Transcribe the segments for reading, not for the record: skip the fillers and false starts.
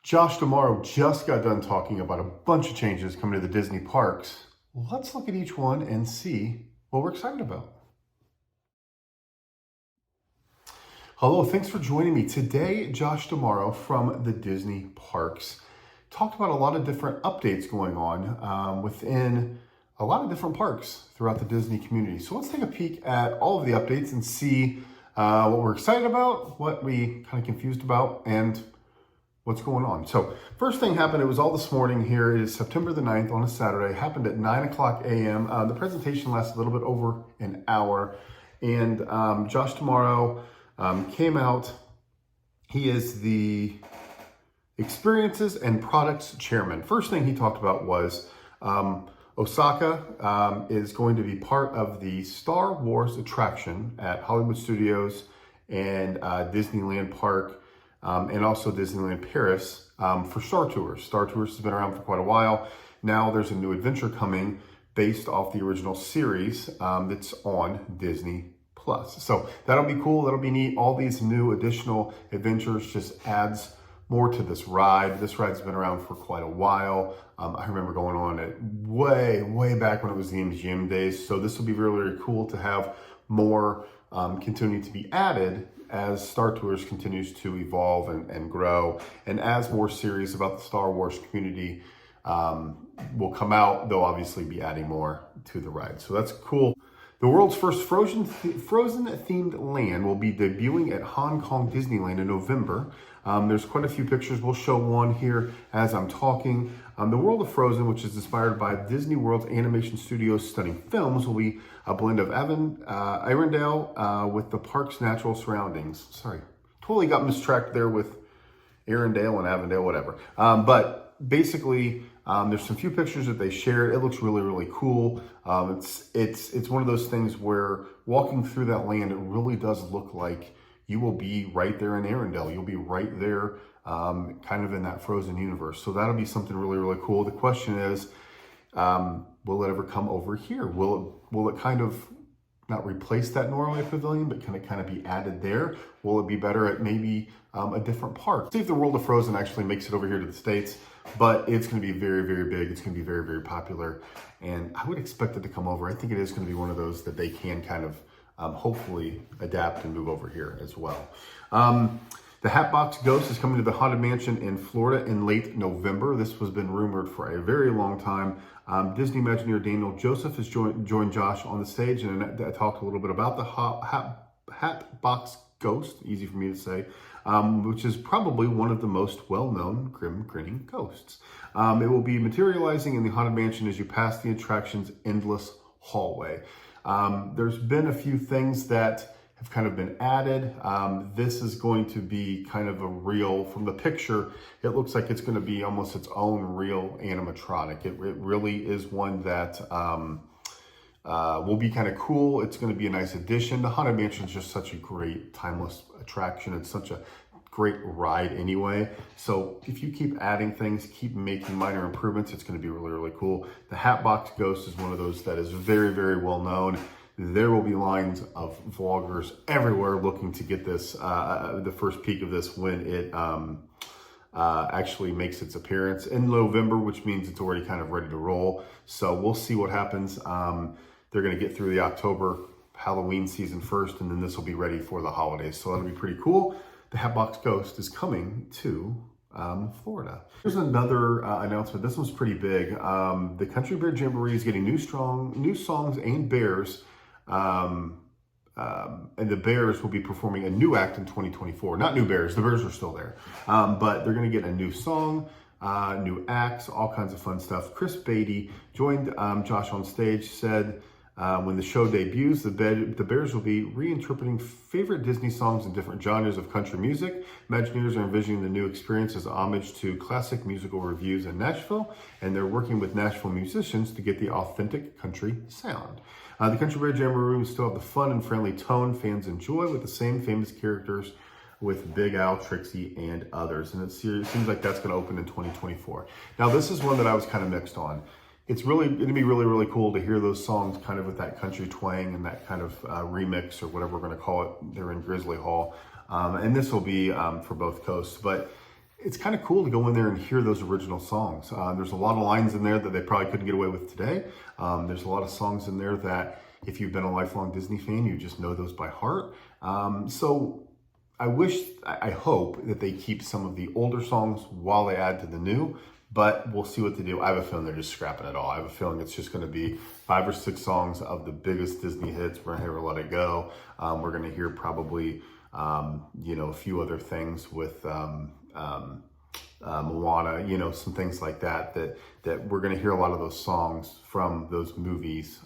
Josh tomorrow just got done talking about a bunch of changes coming to the Disney parks. Let's look at each one and see what we're excited about. Hello, thanks for joining me. Today, Josh tomorrow from the Disney parks talked about a lot of different updates going on within a lot of different parks throughout the Disney community. So let's take a peek at all of the updates and see what we're excited about, what we kind of confused about, and what's going on. So first thing happened, it was all this morning here. It is September the 9th on a Saturday. It happened at 9 o'clock a.m. The presentation lasted a little bit over an hour. And Josh tomorrow came out. He is the Experiences and Products Chairman. First thing he talked about was Osaka is going to be part of the Star Wars attraction at Hollywood Studios and Disneyland Park. And also Disneyland Paris for Star Tours. Star Tours has been around for quite a while. Now there's a new adventure coming based off the original series that's on Disney Plus. So that'll be cool. That'll be neat. All these new additional adventures just adds more to this ride. This ride's been around for quite a while. I remember going on it way back when it was the MGM days. So this will be really, really cool to have more continuing to be added as Star Tours continues to evolve and grow, and as more series about the Star Wars community will come out, they'll obviously be adding more to the ride. So that's cool. The world's first Frozen themed land will be debuting at Hong Kong Disneyland in November. There's quite a few pictures. We'll show one here as I'm talking. The world of Frozen, which is inspired by Disney World's animation studio's stunning films, will be a blend of Arendelle with the park's natural surroundings. Sorry, totally got mistracked there with Arendelle and Avondale, whatever. But basically, there's some few pictures that they shared. It looks really, really cool. It's one of those things where walking through that land, it really does look like you will be right there in Arendelle. You'll be right there, kind of in that Frozen universe. So that'll be something really, really cool. The question is, will it ever come over here? Will it kind of not replace that Norway Pavilion, but can it kind of be added there? Will it be better at maybe a different park? See if the world of Frozen actually makes it over here to the States, but it's going to be very, very big. It's going to be very, very popular, and I would expect it to come over. I think it is going to be one of those that they can kind of hopefully adapt and move over here as well. The Hatbox Ghost is coming to the Haunted Mansion in Florida in late November. This has been rumored for a very long time. Disney Imagineer Daniel Joseph has joined Josh on the stage, and I talked a little bit about the Hatbox Ghost, easy for me to say, which is probably one of the most well-known grim grinning ghosts. It will be materializing in the Haunted Mansion as you pass the attraction's endless hallway. There's been a few things that have kind of been added. This is going to be kind of a real, from the picture, it looks like it's going to be almost its own real animatronic. It really is one that will be kind of cool. It's going to be a nice addition. The Haunted Mansion is just such a great timeless attraction. It's such a great ride anyway. So if you keep adding things, keep making minor improvements, it's going to be really, really cool. The Hatbox Ghost is one of those that is very, very well known. There will be lines of vloggers everywhere looking to get this, the first peek of this when it actually makes its appearance in November, which means it's already kind of ready to roll. So we'll see what happens. They're going to get through the October Halloween season first, and then this will be ready for the holidays. So that'll be pretty cool. The Hatbox Ghost is coming to Florida. Here's another announcement. This one's pretty big. The Country Bear Jamboree is getting new songs and bears. And the Bears will be performing a new act in 2024. Not new bears, the bears are still there. But they're going to get a new song, new acts, all kinds of fun stuff. Chris Beatty joined Josh on stage, said when the show debuts, the Bears will be reinterpreting favorite Disney songs in different genres of country music. Imagineers are envisioning the new experience as homage to classic musical reviews in Nashville, and they're working with Nashville musicians to get the authentic country sound. The Country Bear Jamboree will still have the fun and friendly tone fans enjoy with the same famous characters with Big Al, Trixie, and others. And it seems like that's going to open in 2024. Now, this is one that I was kind of mixed on. It's really going to be really, really cool to hear those songs kind of with that country twang and that kind of remix or whatever we're going to call it there in Grizzly Hall. And this will be for both coasts. But it's kind of cool to go in there and hear those original songs. There's a lot of lines in there that they probably couldn't get away with today. There's a lot of songs in there that if you've been a lifelong Disney fan, you just know those by heart. So I hope that they keep some of the older songs while they add to the new, but we'll see what they do. I have a feeling they're just scrapping it all. I have a feeling it's just going to be 5 or 6 songs of the biggest Disney hits. We're going to hear Let It Go. We're going to hear probably, a few other things with Moana, some things like that we're going to hear a lot of those songs from those movies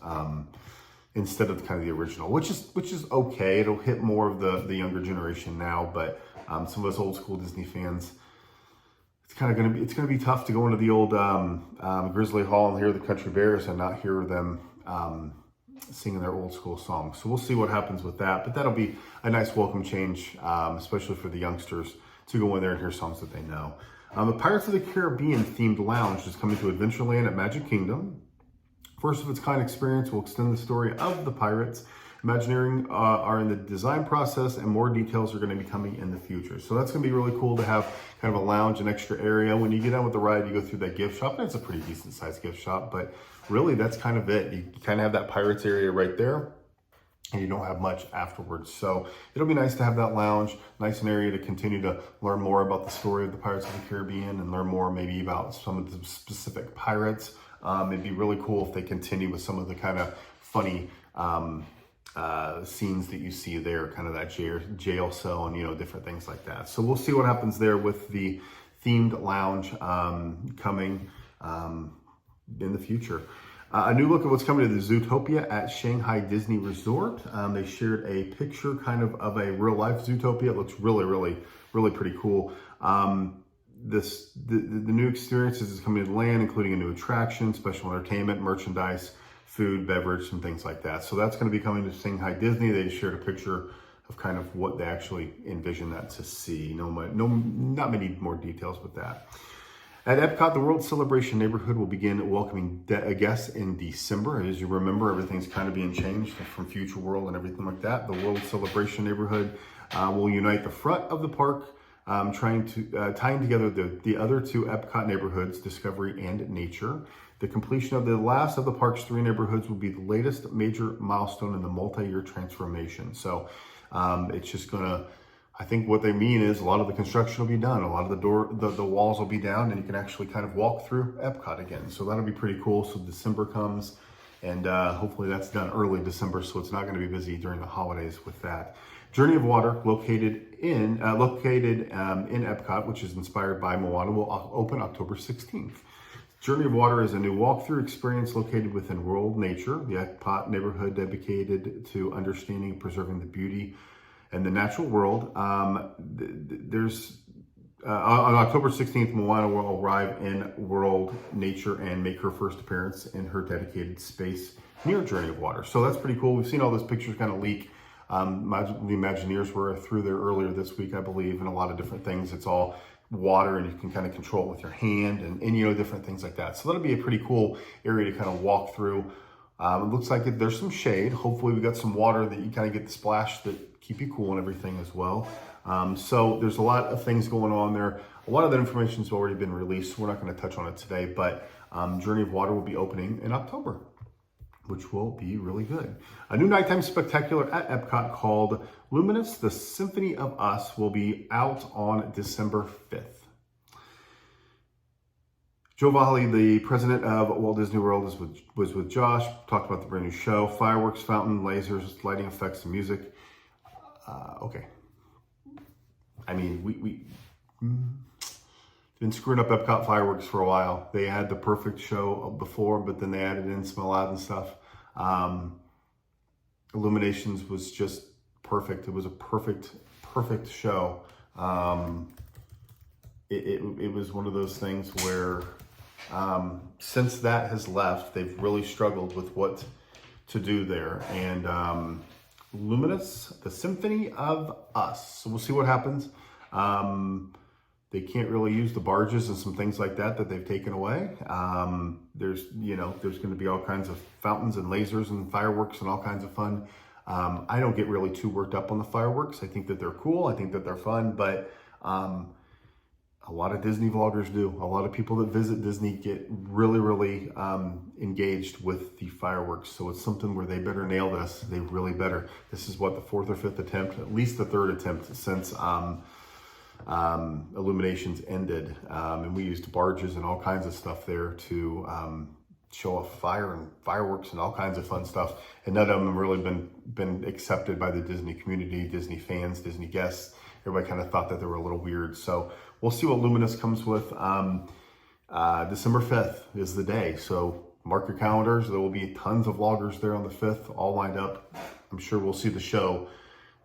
instead of kind of the original, which is okay. It'll hit more of the younger generation now, but some of us old school Disney fans, it's gonna be tough to go into the old Grizzly Hall and hear the Country Bears and not hear them singing their old school songs. So we'll see what happens with that, but that'll be a nice welcome change, especially for the youngsters, to go in there and hear songs that they know. The Pirates of the Caribbean themed lounge is coming to Adventureland at Magic Kingdom. First of its kind experience will extend the story of the pirates. Imagineering are in the design process, and more details are going to be coming in the future. So that's going to be really cool to have kind of a lounge, an extra area. When you get on with the ride, you go through that gift shop, and it's a pretty decent sized gift shop, but really that's kind of it. You kind of have that pirates area right there, and you don't have much afterwards. So it'll be nice to have that lounge, nice an area to continue to learn more about the story of the Pirates of the Caribbean and learn more maybe about some of the specific pirates. It'd be really cool if they continue with some of the kind of funny scenes that you see there, kind of that jail cell and, different things like that. So we'll see what happens there with the themed lounge coming in the future. A new look at what's coming to the Zootopia at Shanghai Disney Resort. They shared a picture kind of a real life Zootopia. It looks really, really, really pretty cool. The new experiences is coming to the land, including a new attraction, special entertainment, merchandise, food, beverage, and things like that. So that's going to be coming to Shanghai Disney. They shared a picture of kind of what they actually envision that to see. Not many more details with that. At Epcot, the World Celebration neighborhood will begin welcoming guests in December. As you remember, everything's kind of being changed from Future World and everything like that. The World Celebration neighborhood will unite the front of the park, tying together the other 2 Epcot neighborhoods, Discovery and Nature. The completion of the last of the park's 3 neighborhoods will be the latest major milestone in the multi-year transformation. So it's just gonna, I think what they mean is a lot of the construction will be done. A lot of the walls will be down, and you can actually kind of walk through Epcot again. So that'll be pretty cool. So December comes, and hopefully that's done early December, so it's not going to be busy during the holidays with that. Journey of Water, located in Epcot, which is inspired by Moana, will open October 16th. Journey of Water is a new walkthrough experience located within World Nature, the Epcot neighborhood dedicated to understanding and preserving the beauty and the natural world. On October 16th, Moana will arrive in World Nature and make her first appearance in her dedicated space near Journey of Water. So that's pretty cool. We've seen all those pictures kind of leak. The Imagineers were through there earlier this week, I believe, and a lot of different things. It's all water, and you can kind of control it with your hand and different things like that. So that'll be a pretty cool area to kind of walk through. It looks like there's some shade. Hopefully we got some water that you kind of get the splash that keep you cool and everything as well. So there's a lot of things going on there. A lot of that information has already been released. We're not going to touch on it today, but Journey of Water will be opening in October, which will be really good. A new nighttime spectacular at Epcot called Luminous, The Symphony of Us, will be out on December 5th. Joe Valle, the president of Walt Disney World, was with Josh, talked about the brand new show, fireworks, fountain, lasers, lighting effects, and music. Okay. I mean, we've been screwing up Epcot fireworks for a while. They had the perfect show before, but then they added in some Aladdin stuff. Illuminations was just perfect. It was a perfect show. It was one of those things where since that has left, they've really struggled with what to do there. And Luminous, The Symphony of Us. So we'll see what happens. They can't really use the barges and some things like that they've taken away. There's going to be all kinds of fountains and lasers and fireworks and all kinds of fun. I don't get really too worked up on the fireworks. I think that they're cool. I think that they're fun, but a lot of Disney vloggers do. A lot of people that visit Disney get really, really engaged with the fireworks. So it's something where they better nail this. They really better. This is what, the 4th or 5th attempt, at least the 3rd attempt since illuminations ended. And we used barges and all kinds of stuff there to show off fire and fireworks and all kinds of fun stuff. And none of them have really been accepted by the Disney community, Disney fans, Disney guests. Everybody kind of thought that they were a little weird. So we'll see what Luminous comes with. December 5th is the day. So mark your calendars. There will be tons of vloggers there on the 5th, all lined up. I'm sure we'll see the show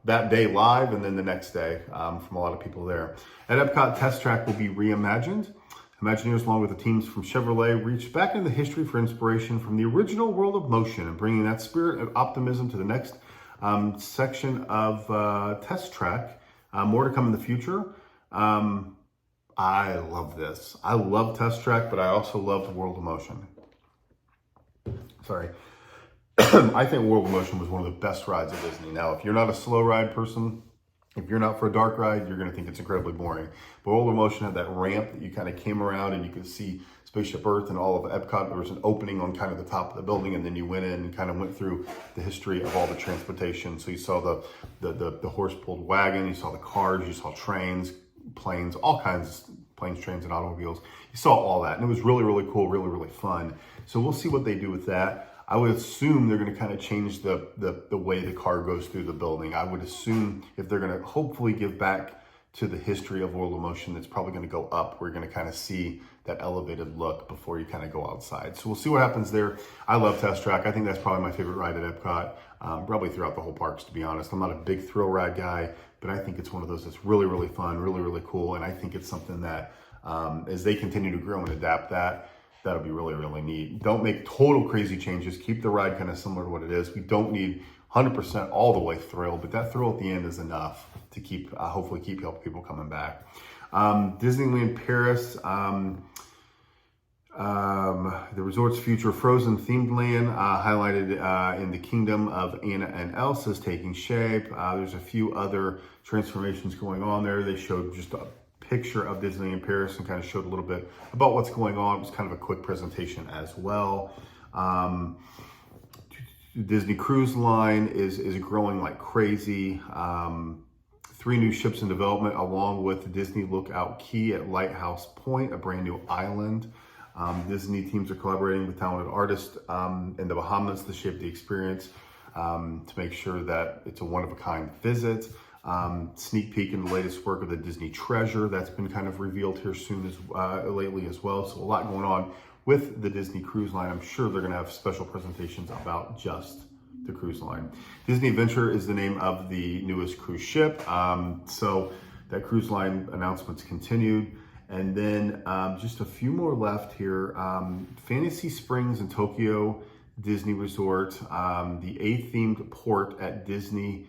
that day live and then the next day from a lot of people there. At Epcot, Test Track will be reimagined. Imagineers, along with the teams from Chevrolet, reached back into history for inspiration from the original World of Motion and bringing that spirit of optimism to the next section of Test Track. More to come in the future. I love this. I love Test Track, but I also love World of Motion. Sorry. I think World of Motion was one of the best rides at Disney. Now, if you're not a slow ride person, if you're not for a dark ride, you're going to think it's incredibly boring. But World of Motion had that ramp that you kind of came around and you could see Spaceship Earth and all of Epcot. There was an opening on kind of the top of the building, and then you went in and kind of went through the history of all the transportation. So you saw the horse-pulled wagon, you saw the cars, you saw trains, planes, all kinds of planes, trains, and automobiles. You saw all that, and it was really, really cool, really, really fun. So we'll see what they do with that. I would assume they're going to kind of change the way the car goes through the building. I would assume if they're going to hopefully give back to the history of World of Motion, it's probably going to go up. We're going to kind of see that elevated look before you kind of go outside. So we'll see what happens there. I love Test Track. I think that's probably my favorite ride at Epcot, probably throughout the whole parks, to be honest. I'm not a big thrill ride guy, but I think it's one of those that's really, really fun, really, really cool. And I think it's something that as they continue to grow and adapt that'll be really, really neat. Don't make total crazy changes. Keep the ride kind of similar to what it is. We don't need 100% all the way thrill, but that thrill at the end is enough to keep, hopefully keep people coming back. Disneyland Paris, the resort's future Frozen themed land, highlighted in the Kingdom of Anna and Elsa, is taking shape. There's a few other transformations going on there. They showed just a picture of Disneyland Paris and kind of showed a little bit about what's going on. It was kind of a quick presentation as well. Disney Cruise Line is growing like crazy. 3 new ships in development, along with the Disney Lookout Key at Lighthouse Point, a brand new island. Disney teams are collaborating with talented artists in the Bahamas to shape the experience to make sure that it's a one-of-a-kind visit. Sneak peek in the latest work of the Disney Treasure that's been kind of revealed here soon lately as well. So a lot going on with the Disney Cruise Line. I'm sure they're going to have special presentations about just the cruise line. Disney Adventure is the name of the newest cruise ship. So that cruise line announcements continued. And then just a few more left here. Fantasy Springs and Tokyo Disney Resort, the A-themed port at Disney,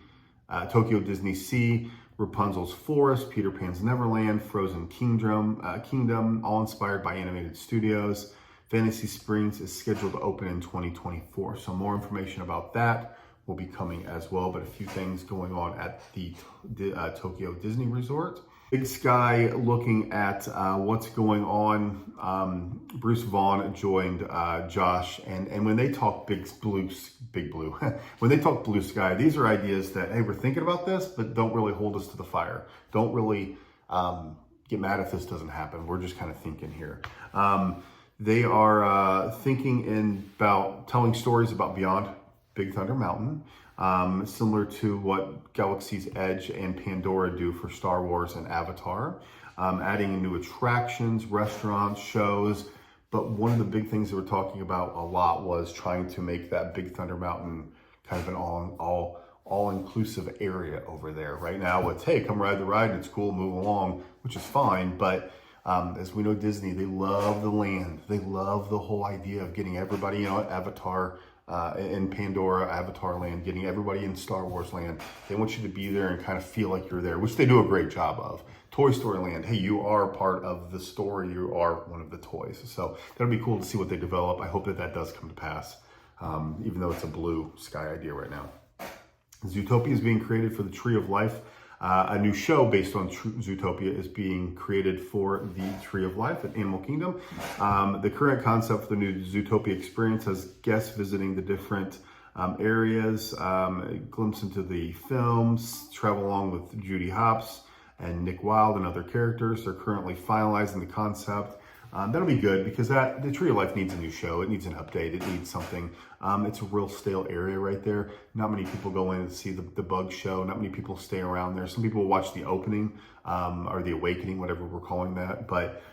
Tokyo Disney Sea, Rapunzel's Forest, Peter Pan's Neverland, Frozen Kingdom, all inspired by animated studios. Fantasy Springs is scheduled to open in 2024. So more information about that will be coming as well, but a few things going on at the Tokyo Disney Resort. Big Sky looking at what's going on. Bruce Vaughn joined Josh, and when they talk Big Blue, when they talk Blue Sky, these are ideas that, hey, we're thinking about this, but don't really hold us to the fire. Don't really get mad if this doesn't happen. We're just kind of thinking here. They are thinking about telling stories about Beyond Big Thunder Mountain, similar to what Galaxy's Edge and Pandora do for Star Wars and Avatar, adding new attractions, restaurants, shows. But one of the big things they were talking about a lot was trying to make that Big Thunder Mountain kind of an all-inclusive area over there. Right now it's, hey, come ride the ride and it's cool, move along, which is fine. But as we know, Disney, they love the land. They love the whole idea of getting everybody, you know, Avatar, in Pandora, Avatar land, getting everybody in Star Wars land. They want you to be there and kind of feel like you're there, which they do a great job of. Toy Story land, hey, you are part of the story. You are one of the toys. So that'll be cool to see what they develop. I hope that that does come to pass, even though it's a Blue Sky idea right now. Zootopia is being created for the Tree of Life A new show based on Zootopia is being created for the Tree of Life at Animal Kingdom. The current concept for the new Zootopia experience has guests visiting the different areas, glimpse into the films, travel along with Judy Hopps and Nick Wilde and other characters. They're currently finalizing the concept. That'll be good because the Tree of Life needs a new show. It needs an update. It needs something. It's a real stale area right there. Not many people go in and see the bug show. Not many people stay around there. Some people will watch the opening or the awakening, whatever we're calling that. But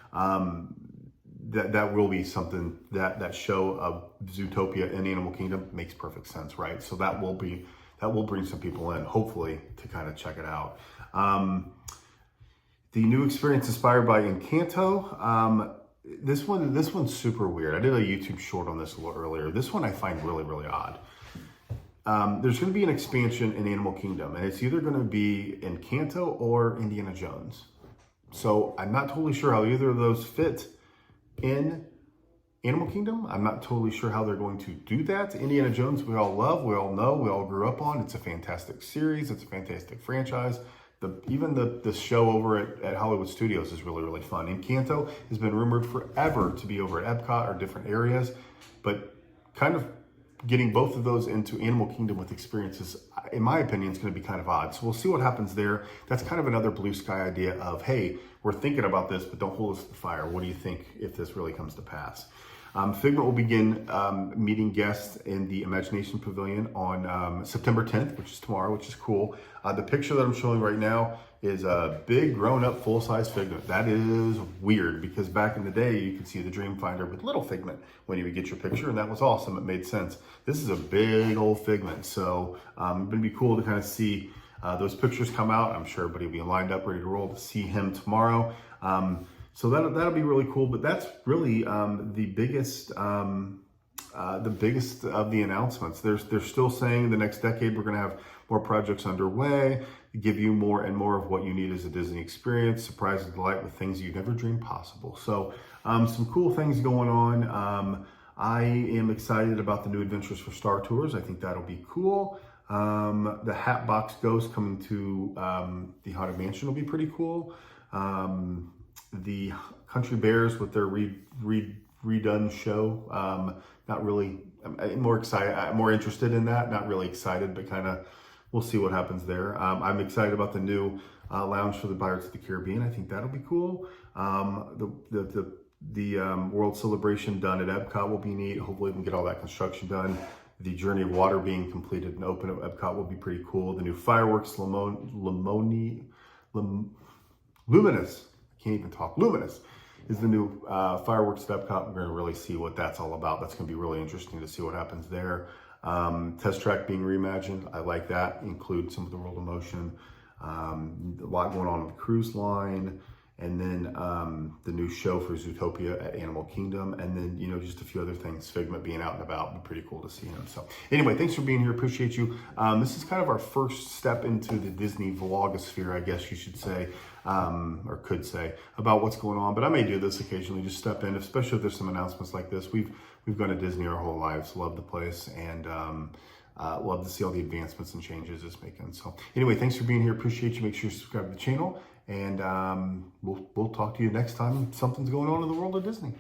that will be something that show of Zootopia in Animal Kingdom makes perfect sense, right? So that will bring some people in, hopefully, to kind of check it out. The new experience inspired by Encanto. This one's super weird. I did a YouTube short on this a little earlier. This one I find really, really odd. There's going to be an expansion in Animal Kingdom, and it's either going to be Encanto or Indiana Jones. So I'm not totally sure how either of those fit in Animal Kingdom. I'm not totally sure how they're going to do that. Indiana Jones, we all love, we all know, we all grew up on. It's a fantastic series. It's a fantastic franchise. Even the show over at Hollywood Studios is really, really fun. Encanto has been rumored forever to be over at Epcot or different areas, but kind of getting both of those into Animal Kingdom with experiences, in my opinion, is going to be kind of odd. So we'll see what happens there. That's kind of another blue sky idea of, hey, we're thinking about this, but don't hold us to the fire. What do you think if this really comes to pass? Figment will begin meeting guests in the Imagination Pavilion on September 10th, which is tomorrow, which is cool. The picture that I'm showing right now is a big grown-up full-size Figment. That is weird because back in the day, you could see the Dreamfinder with little Figment when you would get your picture, and that was awesome. It made sense. This is a big old Figment, so it's going to be cool to kind of see those pictures come out. I'm sure everybody will be lined up, ready to roll to see him tomorrow. So that'll be really cool, but that's really the biggest of the announcements. They're still saying the next decade we're going to have more projects underway, give you more and more of what you need as a Disney experience, surprise and delight with things you never dreamed possible. So some cool things going on. I am excited about the new Adventures for Star Tours. I think that'll be cool. The Hatbox Ghost coming to the Haunted Mansion will be pretty cool. The Country Bears with their redone show. Not really. I'm more excited. I'm more interested in that. Not really excited, but kind of we'll see what happens there. I'm excited about the new lounge for the Pirates of the Caribbean. I think that'll be cool. The World Celebration done at Epcot will be neat. Hopefully we can get all that construction done. The Journey of Water being completed and open at Epcot will be pretty cool. The new fireworks, Luminous. Can't even talk. Luminous is the new fireworks at Epcot. We're going to really see what that's all about. That's going to be really interesting to see what happens there. Test Track being reimagined. I like that. Include some of the World of Motion. A lot going on with the cruise line. And then the new show for Zootopia at Animal Kingdom. And then, just a few other things. Figment being out and about would be pretty cool to see him. So anyway, thanks for being here. Appreciate you. This is kind of our first step into the Disney vlogosphere, I guess you should say, or could say, about what's going on. But I may do this occasionally, just step in, especially if there's some announcements like this. We've gone to Disney our whole lives, love the place, and love to see all the advancements and changes it's making. So anyway, thanks for being here. Appreciate you. Make sure you subscribe to the channel. And we'll talk to you next time something's going on in the world of Disney.